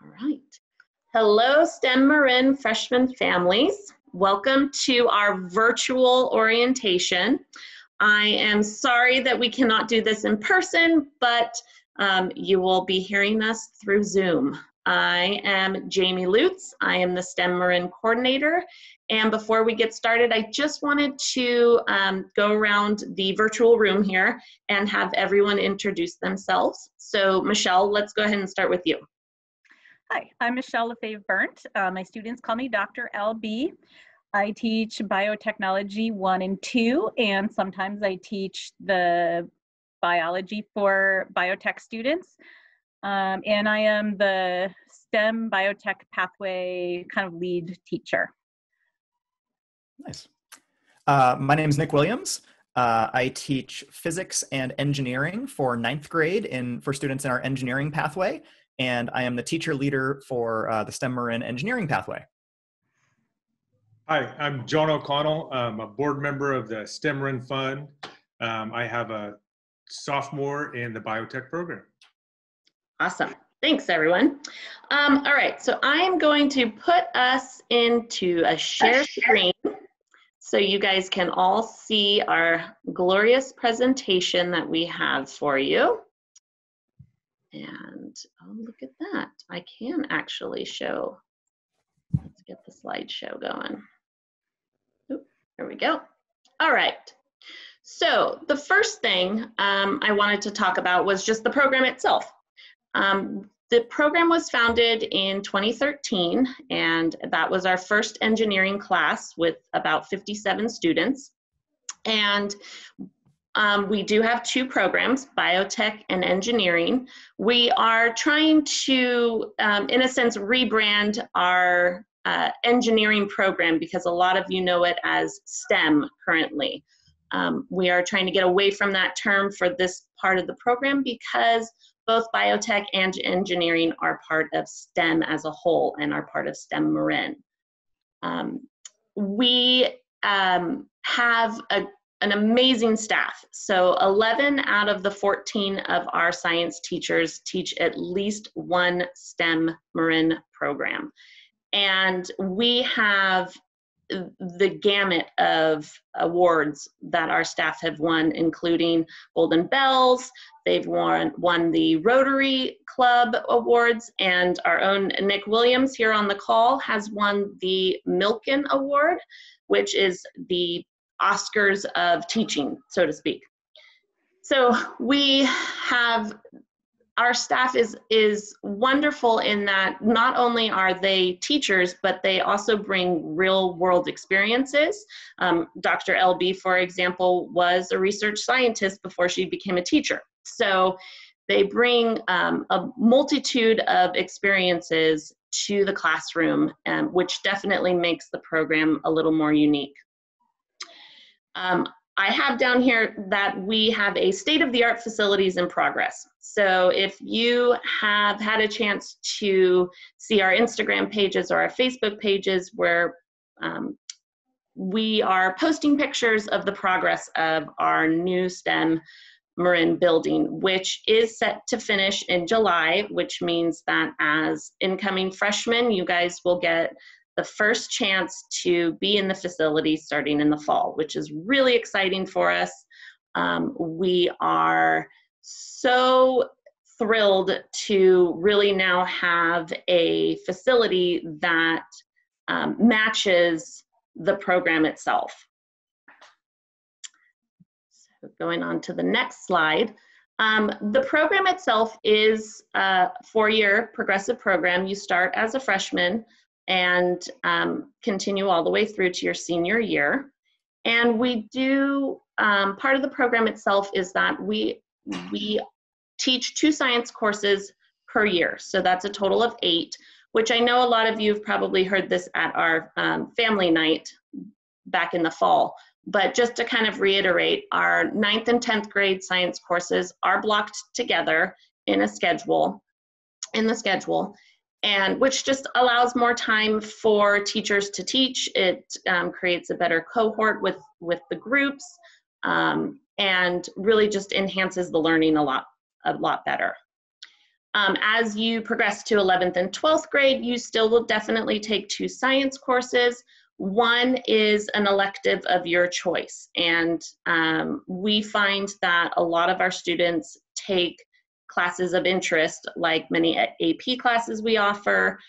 All right. Hello, STEM Marin Freshman families. Welcome to our virtual orientation. I am sorry that we cannot do this in person, but you will be hearing us through Zoom. I am Jamie Lutz. I am the STEM Marin Coordinator. And before we get started, I just wanted to go around the virtual room here and have everyone introduce themselves. So Michelle, let's go ahead and start with you. Hi, I'm Michelle Lefebvre-Berndt. My students call me Dr. LB. I teach biotechnology 1 and 2, and sometimes I teach the biology for biotech students. And I am the STEM biotech pathway kind of lead teacher. Nice. My name is Nick Williams. I teach physics and engineering for 9th grade for students in our engineering pathway. And I am the teacher leader for the STEM Marin engineering pathway. Hi, I'm John O'Connell. I'm a board member of the STEM Marin Fund. I have a sophomore in the biotech program. Awesome. Thanks, everyone. All right, so I'm going to put us into a share screen so you guys can all see our glorious presentation that we have for you. And oh, look at that. I can actually show. Let's get the slideshow going. Oop, there we go. All right. So the first thing I wanted to talk about was just the program itself. The program was founded in 2013, and that was our first engineering class with about 57 students. And we do have 2 programs, biotech and engineering. We are trying to, in a sense, rebrand our engineering program because a lot of you know it as STEM currently. We are trying to get away from that term for this part of the program because both biotech and engineering are part of STEM as a whole and are part of STEM Marin. We have an amazing staff. So 11 out of the 14 of our science teachers teach at least one STEM Marin program. And we have the gamut of awards that our staff have won, including Golden Bells. They've won the Rotary Club Awards, and our own Nick Williams here on the call has won the Milken Award, which is the Oscars of teaching, so to speak. So our staff is wonderful in that not only are they teachers, but they also bring real world experiences. Dr. LB, for example, was a research scientist before she became a teacher. So they bring a multitude of experiences to the classroom, which definitely makes the program a little more unique. I have down here that we have a state-of-the-art facilities in progress. So if you have had a chance to see our Instagram pages or our Facebook pages where we are posting pictures of the progress of our new STEM Marin building, which is set to finish in July, which means that as incoming freshmen, you guys will get the first chance to be in the facility starting in the fall, which is really exciting for us. We are so thrilled to really now have a facility that matches the program itself. So going on to the next slide. The program itself is a 4-year progressive program. You start as a freshman and continue all the way through to your senior year. And we do, part of the program itself is that we teach 2 science courses per year. So that's a total of 8, which I know a lot of you have probably heard this at our family night back in the fall. But just to kind of reiterate, our 9th and 10th grade science courses are blocked together in the schedule, and which just allows more time for teachers to teach. It creates a better cohort with the groups, and really just enhances the learning a lot better. As you progress to 11th and 12th grade, you still will definitely take 2 science courses. One is an elective of your choice, and we find that a lot of our students take classes of interest, like many AP classes we offer.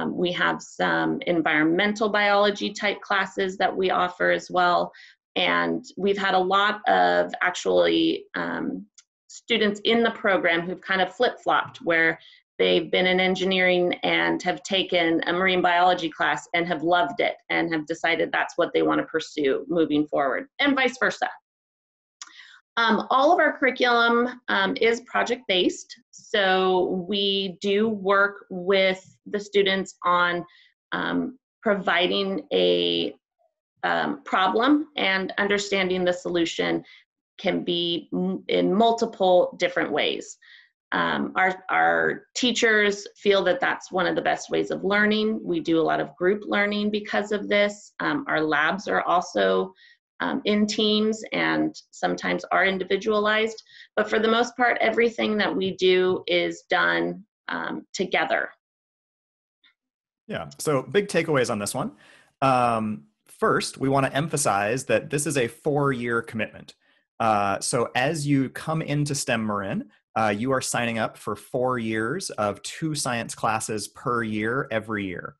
We have some environmental biology type classes that we offer as well. And we've had a lot of actually students in the program who've kind of flip-flopped, where they've been in engineering and have taken a marine biology class and have loved it and have decided that's what they want to pursue moving forward, and vice versa. All of our curriculum is project-based, so we do work with the students on providing a problem, and understanding the solution can be in multiple different ways. Our teachers feel that that's one of the best ways of learning. We do a lot of group learning because of this. Our labs are also in teams and sometimes are individualized, but for the most part, everything that we do is done together. Yeah, so big takeaways on this one. First, we want to emphasize that this is a 4-year commitment. So as you come into STEM Marin, you are signing up for 4 years of 2 science classes per year every year.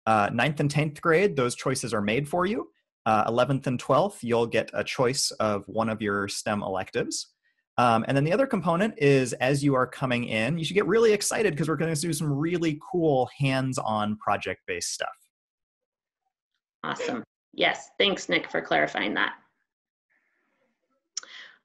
9th and 10th grade, those choices are made for you. 11th and 12th, you'll get a choice of one of your STEM electives. And then the other component is, as you are coming in, you should get really excited because we're going to do some really cool hands-on project-based stuff. Awesome. Yes, thanks, Nick, for clarifying that.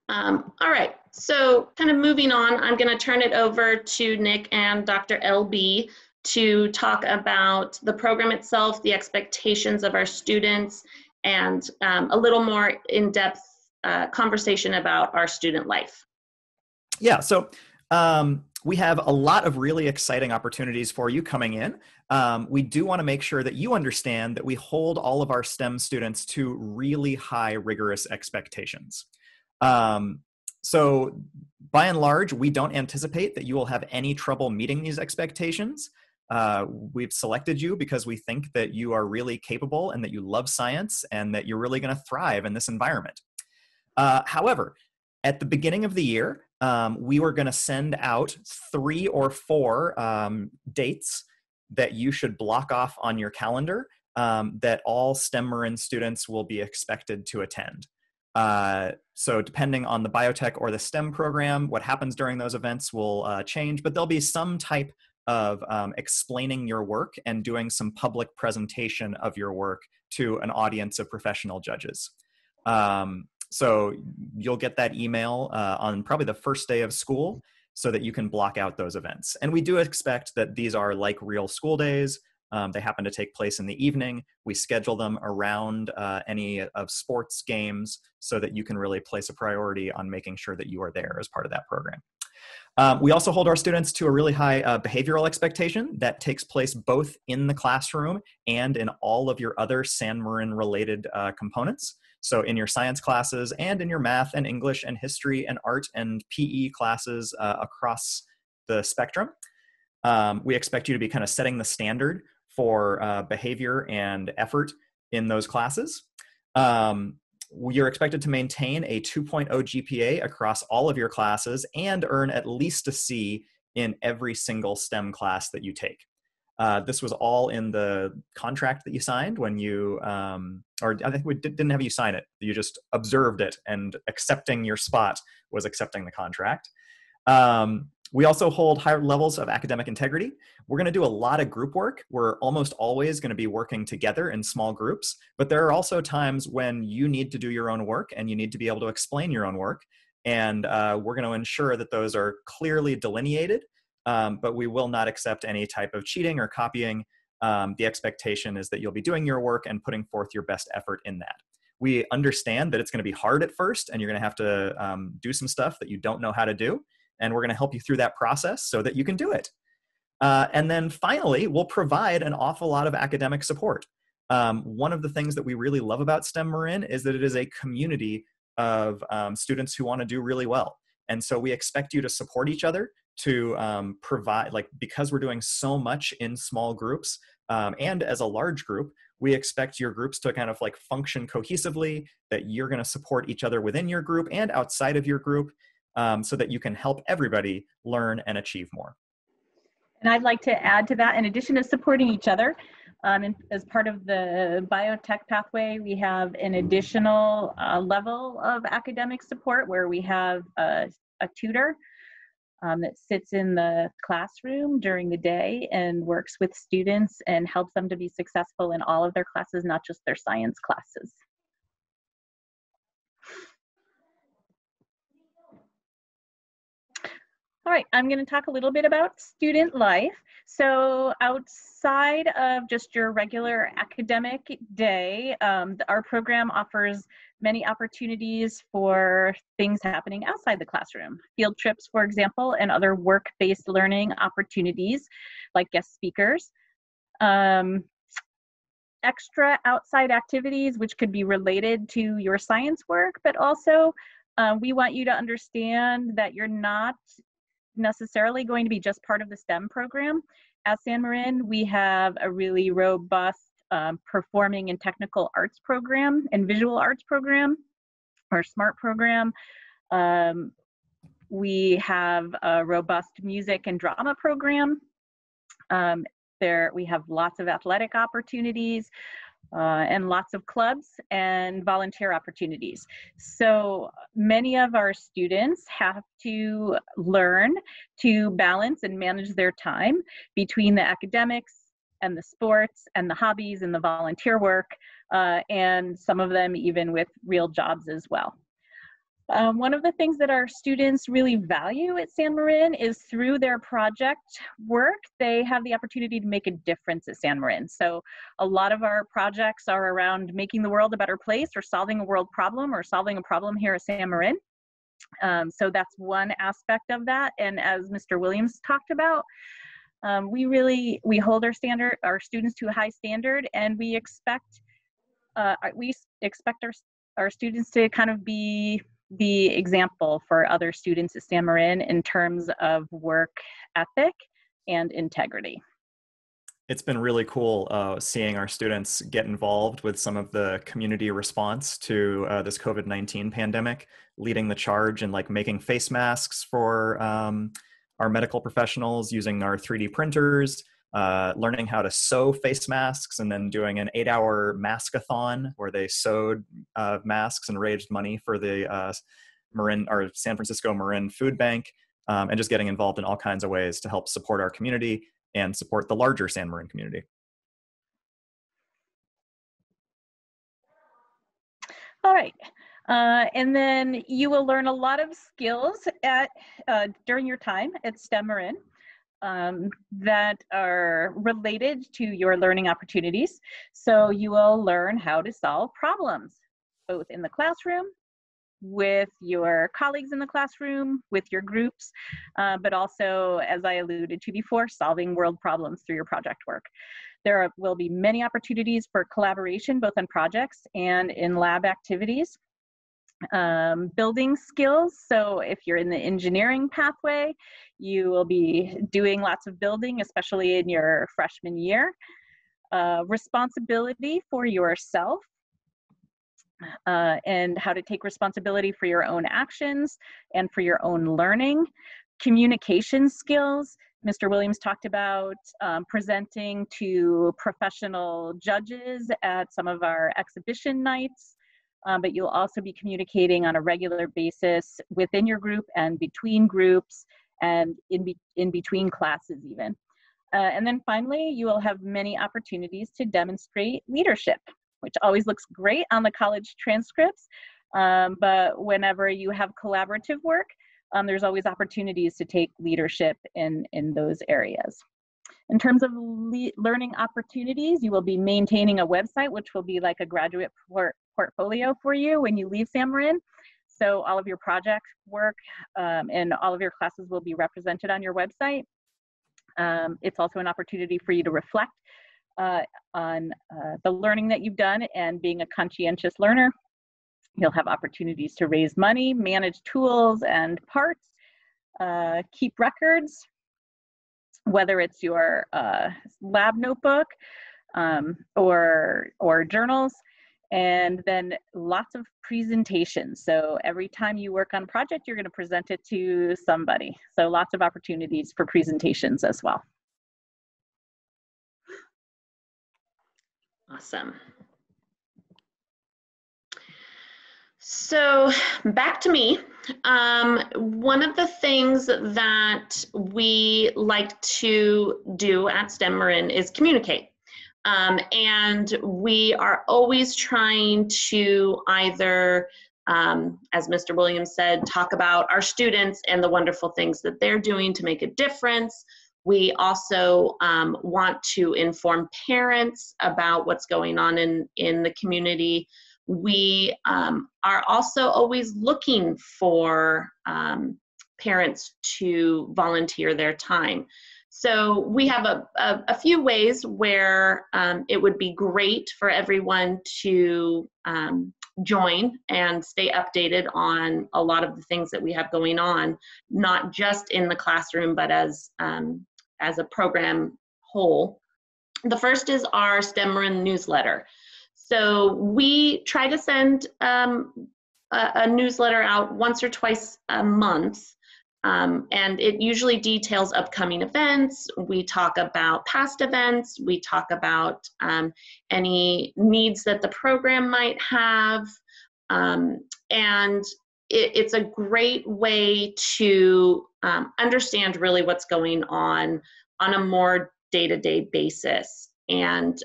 All right, so kind of moving on, I'm going to turn it over to Nick and Dr. LB to talk about the program itself, the expectations of our students, and a little more in-depth conversation about our student life. Yeah, so we have a lot of really exciting opportunities for you coming in. We do want to make sure that you understand that we hold all of our STEM students to really high, rigorous expectations. So by and large, we don't anticipate that you will have any trouble meeting these expectations. We've selected you because we think that you are really capable and that you love science and that you're really going to thrive in this environment. However, at the beginning of the year, we were going to send out 3 or 4 dates that you should block off on your calendar that all STEM Marin students will be expected to attend. So depending on the biotech or the STEM program, what happens during those events will change, but there'll be some type of explaining your work and doing some public presentation of your work to an audience of professional judges. So you'll get that email on probably the first day of school so that you can block out those events. And we do expect that these are like real school days. They happen to take place in the evening. We schedule them around any of sports games so that you can really place a priority on making sure that you are there as part of that program. We also hold our students to a really high behavioral expectation that takes place both in the classroom and in all of your other STEM Marin related components. So in your science classes and in your math and English and history and art and PE classes across the spectrum. We expect you to be kind of setting the standard for behavior and effort in those classes. You're expected to maintain a 2.0 GPA across all of your classes and earn at least a C in every single STEM class that you take. This was all in the contract that you signed when you, or I think we didn't have you sign it. You just observed it, and accepting your spot was accepting the contract. We also hold higher levels of academic integrity. We're going to do a lot of group work. We're almost always going to be working together in small groups, but there are also times when you need to do your own work and you need to be able to explain your own work. And we're going to ensure that those are clearly delineated, but we will not accept any type of cheating or copying. The expectation is that you'll be doing your work and putting forth your best effort in that. We understand that it's going to be hard at first and you're going to have to do some stuff that you don't know how to do. And we're going to help you through that process so that you can do it. And then finally, we'll provide an awful lot of academic support. One of the things that we really love about STEM Marin is that it is a community of students who want to do really well. And so we expect you to support each other, to provide, like, because we're doing so much in small groups and as a large group, we expect your groups to kind of like function cohesively, that you're going to support each other within your group and outside of your group, so that you can help everybody learn and achieve more. And I'd like to add to that, in addition to supporting each other, as part of the biotech pathway, we have an additional level of academic support where we have a tutor that sits in the classroom during the day and works with students and helps them to be successful in all of their classes, not just their science classes. All right, I'm going to talk a little bit about student life. So outside of just your regular academic day, our program offers many opportunities for things happening outside the classroom. Field trips, for example, and other work-based learning opportunities like guest speakers. Extra outside activities, which could be related to your science work, but also we want you to understand that you're not necessarily going to be just part of the STEM program. At San Marin, we have a really robust performing and technical arts program and visual arts program, or SMART program. We have a robust music and drama program. We have lots of athletic opportunities and lots of clubs and volunteer opportunities. So many of our students have to learn to balance and manage their time between the academics and the sports and the hobbies and the volunteer work, and some of them even with real jobs as well. One of the things that our students really value at San Marin is through their project work, they have the opportunity to make a difference at San Marin. So a lot of our projects are around making the world a better place, or solving a world problem, or solving a problem here at San Marin. So that's one aspect of that. And as Mr. Williams talked about, we hold our students to a high standard, and we expect our students to kind of be the example for other students at San Marin in terms of work ethic and integrity. It's been really cool seeing our students get involved with some of the community response to this COVID-19 pandemic, leading the charge in like making face masks for our medical professionals, using our 3D printers, learning how to sew face masks, and then doing an 8-hour mask-a-thon where they sewed masks and raised money for the San Francisco Marin Food Bank, and just getting involved in all kinds of ways to help support our community and support the larger San Marin community. All right. And then you will learn a lot of skills during your time at STEM Marin that are related to your learning opportunities. So you will learn how to solve problems, both in the classroom, with your colleagues in the classroom, with your groups, but also, as I alluded to before, solving world problems through your project work. There will be many opportunities for collaboration, both in projects and in lab activities. Building skills. So if you're in the engineering pathway, you will be doing lots of building, especially in your freshman year. Responsibility for yourself, and how to take responsibility for your own actions and for your own learning. Communication skills. Mr. Williams talked about presenting to professional judges at some of our exhibition nights. But you'll also be communicating on a regular basis within your group and between groups and in between classes even. And then finally, you will have many opportunities to demonstrate leadership, which always looks great on the college transcripts. But whenever you have collaborative work, there's always opportunities to take leadership in those areas. In terms of learning opportunities, you will be maintaining a website, which will be like a graduate portfolio for you when you leave San Marin. So all of your project work and all of your classes will be represented on your website. It's also an opportunity for you to reflect on the learning that you've done, and being a conscientious learner. You'll have opportunities to raise money, manage tools and parts, keep records, whether it's your lab notebook or journals, and then lots of presentations. So every time you work on a project, you're going to present it to somebody. So lots of opportunities for presentations as well. Awesome. So back to me. One of the things that we like to do at STEM Marin is communicate. And we are always trying to either, as Mr. Williams said, talk about our students and the wonderful things that they're doing to make a difference. We also want to inform parents about what's going on in the community. We are also always looking for parents to volunteer their time. So we have a few ways where it would be great for everyone to join and stay updated on a lot of the things that we have going on, not just in the classroom, but as a program whole. The first is our STEM Marin newsletter. So we try to send a newsletter out once or twice a month. And it usually details upcoming events. We talk about past events. We talk about any needs that the program might have. And it's a great way to understand really what's going on a more day-to-day basis. And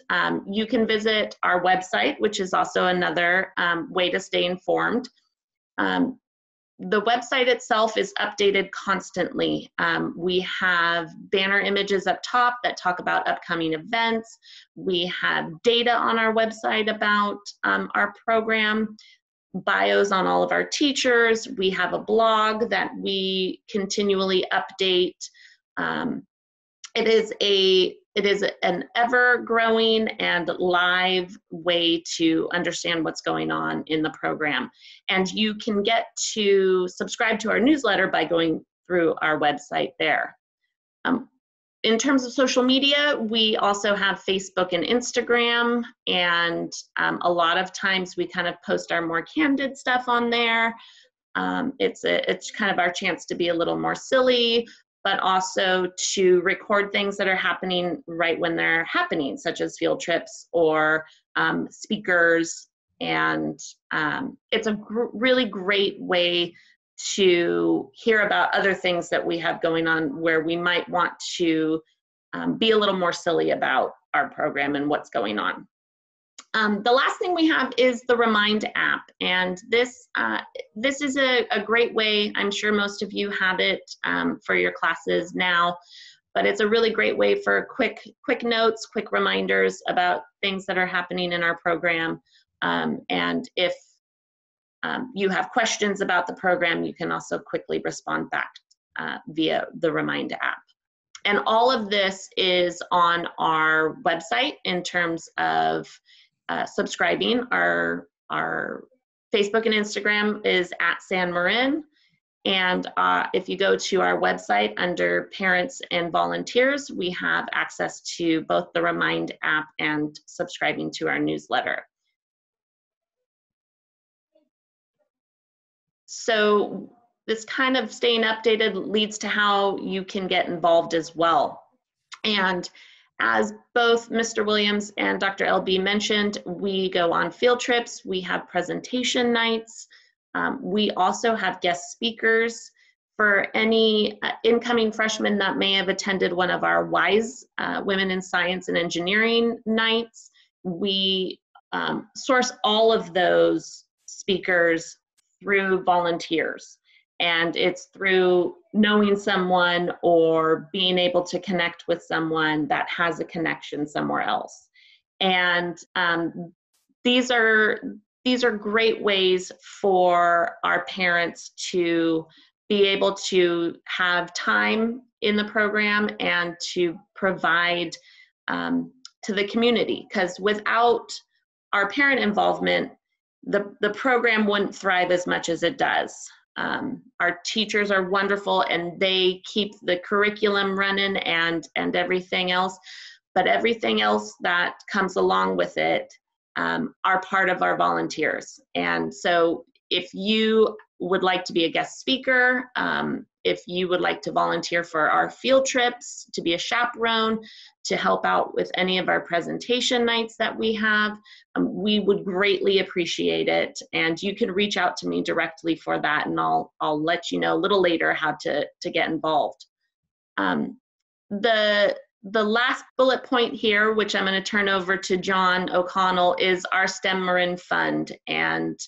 you can visit our website, which is also another way to stay informed. The website itself is updated constantly. We have banner images up top that talk about upcoming events. We have data on our website about our program, bios on all of our teachers. We have a blog that we continually update. It is an ever-growing and live way to understand what's going on in the program. And you can get to subscribe to our newsletter by going through our website there. In terms of social media, we also have Facebook and Instagram, and a lot of times we kind of post our more candid stuff on there. It's kind of our chance to be a little more silly, but also to record things that are happening right when they're happening, such as field trips or speakers. And it's a really great way to hear about other things that we have going on where we might want to be a little more silly about our program and what's going on. The last thing we have is the Remind app, and this is a great way. I'm sure most of you have it for your classes now, but it's a really great way for quick notes, quick reminders about things that are happening in our program. And if you have questions about the program, you can also quickly respond back via the Remind app. And all of this is on our website in terms of subscribing. Our Facebook and Instagram is @San Marin. And if you go to our website under Parents and Volunteers, we have access to both the Remind app and subscribing to our newsletter. So this kind of staying updated leads to how you can get involved as well. And as both Mr. Williams and Dr. LB mentioned, we go on field trips, we have presentation nights, we also have guest speakers. For any incoming freshmen that may have attended one of our WISE, Women in Science and Engineering nights, we source all of those speakers through volunteers. And it's through knowing someone or being able to connect with someone that has a connection somewhere else. And these are great ways for our parents to be able to have time in the program and to provide to the community. Because without our parent involvement, the program wouldn't thrive as much as it does. Our teachers are wonderful, and they keep the curriculum running and everything else. But everything else that comes along with it are part of our volunteers. And so if you would like to be a guest speaker, if you would like to volunteer for our field trips, to be a chaperone, to help out with any of our presentation nights that we have, we would greatly appreciate it. And you can reach out to me directly for that, and I'll let you know a little later how to get involved. The last bullet point here, which I'm going to turn over to John O'Connell, is our STEM Marin Fund. And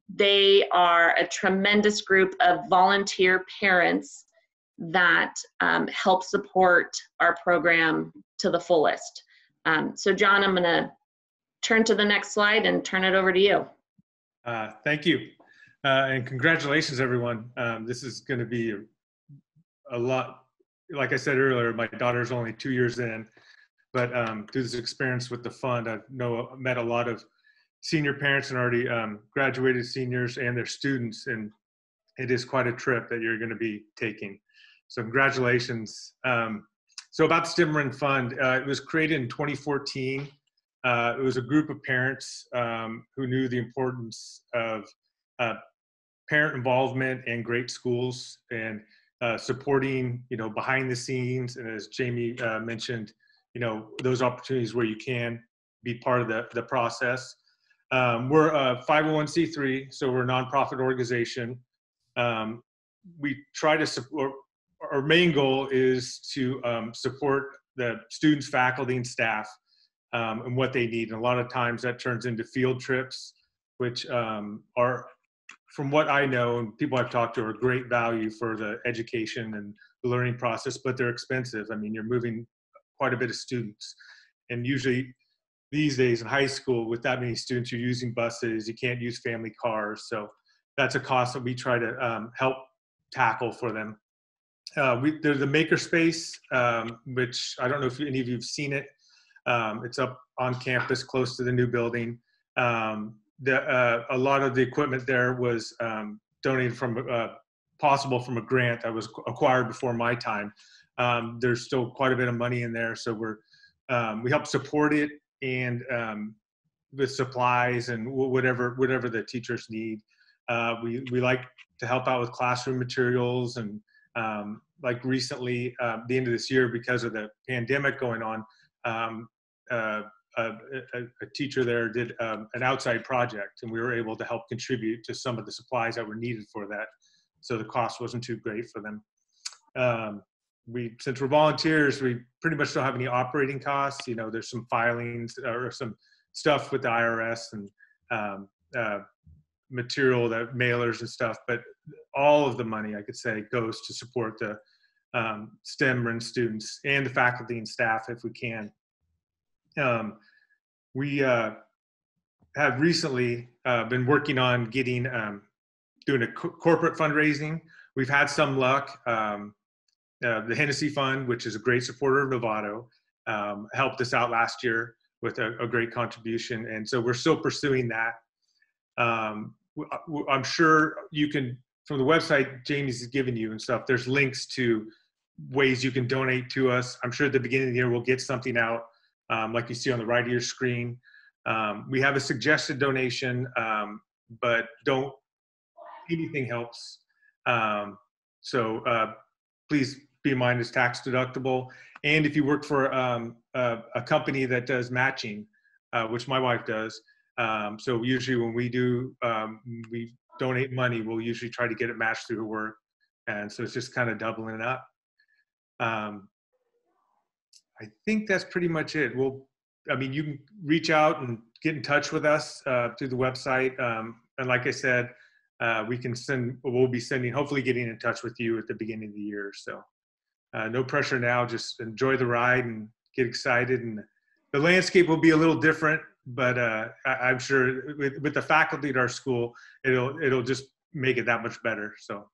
they are a tremendous group of volunteer parents that help support our program to the fullest. So John, I'm going to turn to the next slide and turn it over to you. Thank you. And congratulations, everyone. This is going to be a lot. Like I said earlier, my daughter's only 2 years in, but through this experience with the fund, I've met a lot of senior parents and already graduated seniors and their students, and it is quite a trip that you're going to be taking. So congratulations. So about the STEM Marin Fund, it was created in 2014. It was a group of parents who knew the importance of parent involvement in great schools and supporting, behind the scenes, and as Jamie mentioned, those opportunities where you can be part of the process. We're a 501c3, so we're a nonprofit organization. We try to support, our main goal is to support the students, faculty, and staff and what they need. And a lot of times that turns into field trips, which are, from what I know and people I've talked to, are great value for the education and the learning process, but they're expensive. I mean, you're moving quite a bit of students. And usually these days in high school, with that many students, you're using buses, you can't use family cars. So that's a cost that we try to help tackle for them. There's the Makerspace, which I don't know if any of you have seen it. It's up on campus close to the new building. A lot of the equipment there was donated from possible from a grant that was acquired before my time. There's still quite a bit of money in there, so we help support it and with supplies and whatever the teachers need. We like to help out with classroom materials, and like recently, the end of this year, because of the pandemic going on, a teacher there did an outside project, and we were able to help contribute to some of the supplies that were needed for that. So the cost wasn't too great for them. Since we're volunteers, we pretty much don't have any operating costs. There's some filings or some stuff with the IRS and material, that mailers and stuff, but all of the money, I could say, goes to support the STEM Marin students and the faculty and staff if we can. We have recently been working on getting, doing a corporate fundraising. We've had some luck. The Hennessy Fund, which is a great supporter of Novato, helped us out last year with a great contribution. And so we're still pursuing that. I'm sure you can, from the website Jamie's given you and stuff, there's links to ways you can donate to us. I'm sure at the beginning of the year we'll get something out, like you see on the right of your screen. We have a suggested donation, but anything helps. So please be in mind it's tax deductible. And if you work for a company that does matching, which my wife does, so usually when we donate money, we'll usually try to get it matched through her work. And so it's just kind of doubling it up. I think that's pretty much it. You can reach out and get in touch with us through the website. And like I said, we'll be sending, hopefully getting in touch with you at the beginning of the year. So no pressure now, just enjoy the ride and get excited. And the landscape will be a little different, but I'm sure with the faculty at our school, it'll just make it that much better. So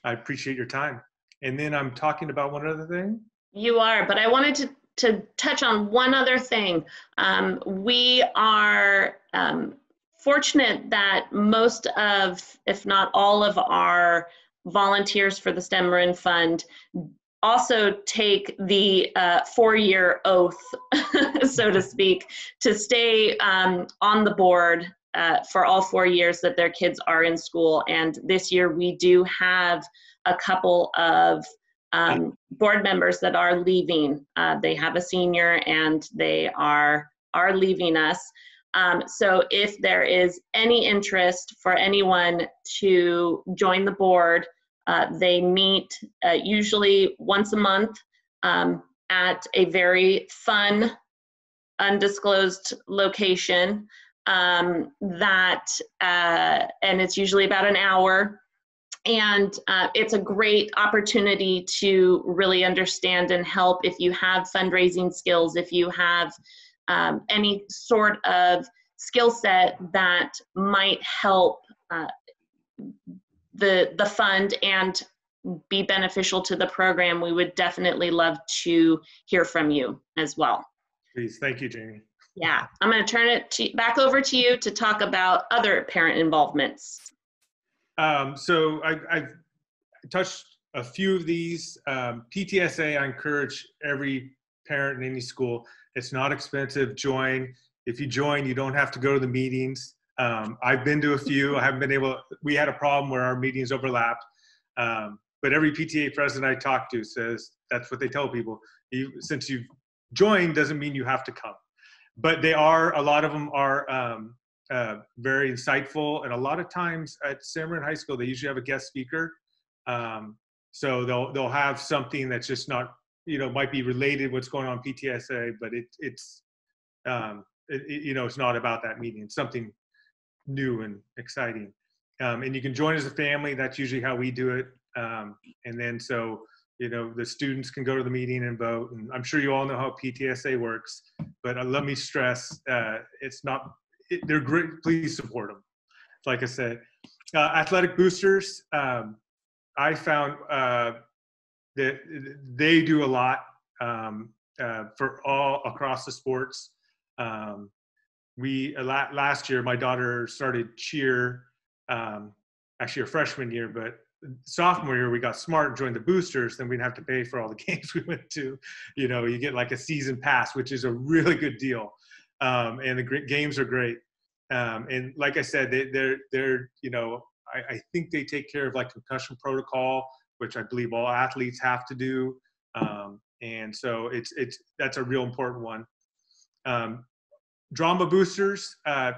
I appreciate your time. And then I'm talking about one other thing. You are, but I wanted to touch on one other thing. We are fortunate that most of, if not all of our volunteers for the STEM Marin Fund also take the 4-year oath, so to speak, to stay on the board for all 4 years that their kids are in school. And this year we do have a couple of board members that are leaving. They have a senior and they are leaving us. So if there is any interest for anyone to join the board, they meet usually once a month at a very fun, undisclosed location and it's usually about an hour. And it's a great opportunity to really understand and help if you have fundraising skills, if you have any sort of skill set that might help the fund and be beneficial to the program. We would definitely love to hear from you as well. Please, thank you, Jamie. Yeah, I'm going to turn it back over to you to talk about other parent involvements. So I've touched a few of these. PTSA, I encourage every parent in any school. It's not expensive. Join. If you join, you don't have to go to the meetings. I've been to a few. I haven't been able. We had a problem where our meetings overlapped. But every PTA president I talk to says that's what they tell people. Since you've joined, doesn't mean you have to come. But they are. A lot of them are very insightful, and a lot of times at STEM Marin High School, they usually have a guest speaker. So they'll have something that's just not, might be related what's going on PTSA, but it's not about that meeting. It's something new and exciting. And you can join as a family. That's usually how we do it. And then so, the students can go to the meeting and vote. And I'm sure you all know how PTSA works, but let me stress, they're great. Please support them. Like I said, athletic boosters, I found that they do a lot for all across the sports. Last year, my daughter started cheer, actually her freshman year, but sophomore year, we got smart and joined the boosters. Then we didn't have to pay for all the games we went to. You get like a season pass, which is a really good deal. And the games are great. And like I said, they're I think they take care of like concussion protocol, which I believe all athletes have to do. And so that's a real important one. Drama boosters. I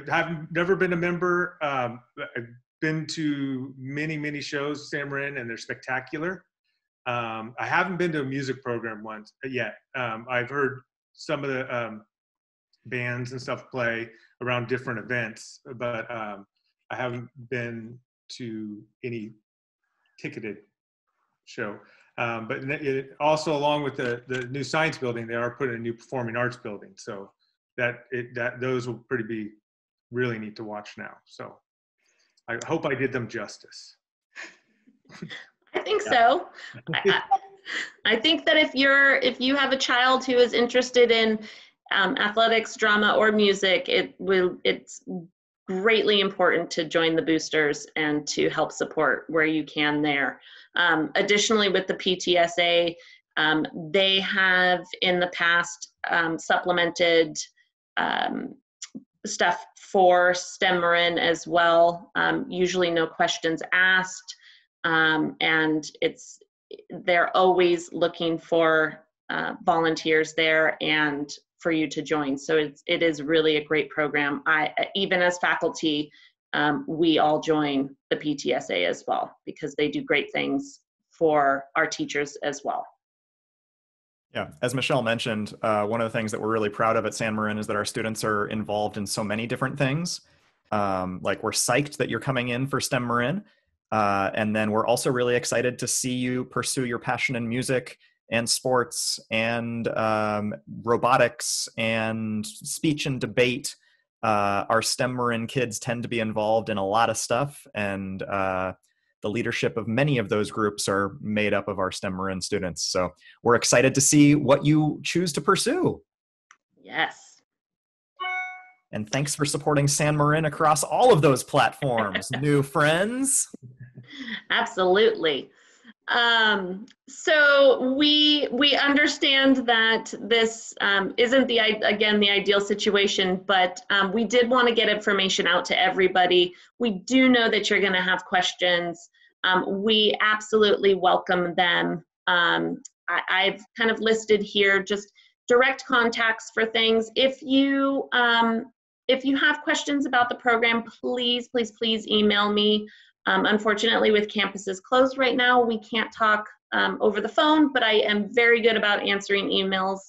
have never been a member. I've been to many shows, STEM Marin, and they're spectacular. I haven't been to a music program once yet. I've heard some of the bands and stuff play around different events, but I haven't been to any ticketed show. But also along with the new science building, they are putting a new performing arts building. So those will be really neat to watch now. So I hope I did them justice. I think so. I think that if you have a child who is interested in athletics, drama, or music, it's greatly important to join the boosters and to help support where you can there. Additionally, with the PTSA, they have in the past supplemented stuff for STEM Marin as well. Usually no questions asked, and they're always looking for volunteers there and for you to join. So it is really a great program. Even as faculty, we all join the PTSA as well because they do great things for our teachers as well. Yeah, as Michelle mentioned, one of the things that we're really proud of at San Marin is that our students are involved in so many different things. Like we're psyched that you're coming in for STEM Marin. And then we're also really excited to see you pursue your passion in music and sports and robotics and speech and debate. Our STEM Marin kids tend to be involved in a lot of stuff, and the leadership of many of those groups are made up of our STEM Marin students. So we're excited to see what you choose to pursue. Yes. And thanks for supporting San Marin across all of those platforms, new friends. Absolutely. So we understand that this isn't the ideal situation, but we did want to get information out to everybody. We do know that you're going to have questions. We absolutely welcome them. I've kind of listed here just direct contacts for things. If you have questions about the program, please email me. Unfortunately, with campuses closed right now, we can't talk over the phone, but I am very good about answering emails.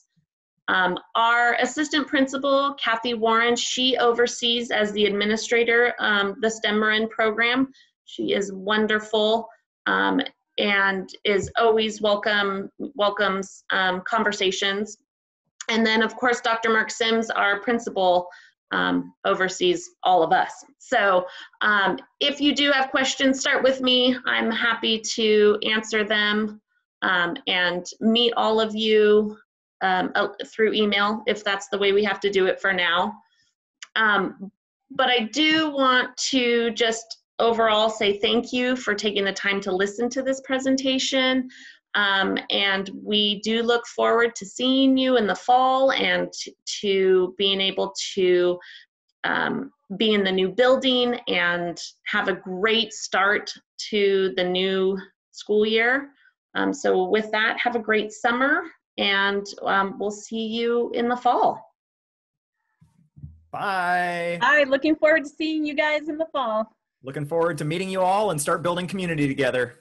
Our assistant principal, Kathy Warren, she oversees as the administrator the STEM Marin program. She is wonderful and is always welcomes conversations. And then, of course, Dr. Mark Sims, our principal, oversees all of us. So if you do have questions, start with me. I'm happy to answer them and meet all of you through email if that's the way we have to do it for now. But I do want to just overall say thank you for taking the time to listen to this presentation. And we do look forward to seeing you in the fall and to being able to be in the new building and have a great start to the new school year. So with that, have a great summer, and we'll see you in the fall. Bye. Hi, looking forward to seeing you guys in the fall. Looking forward to meeting you all and start building community together.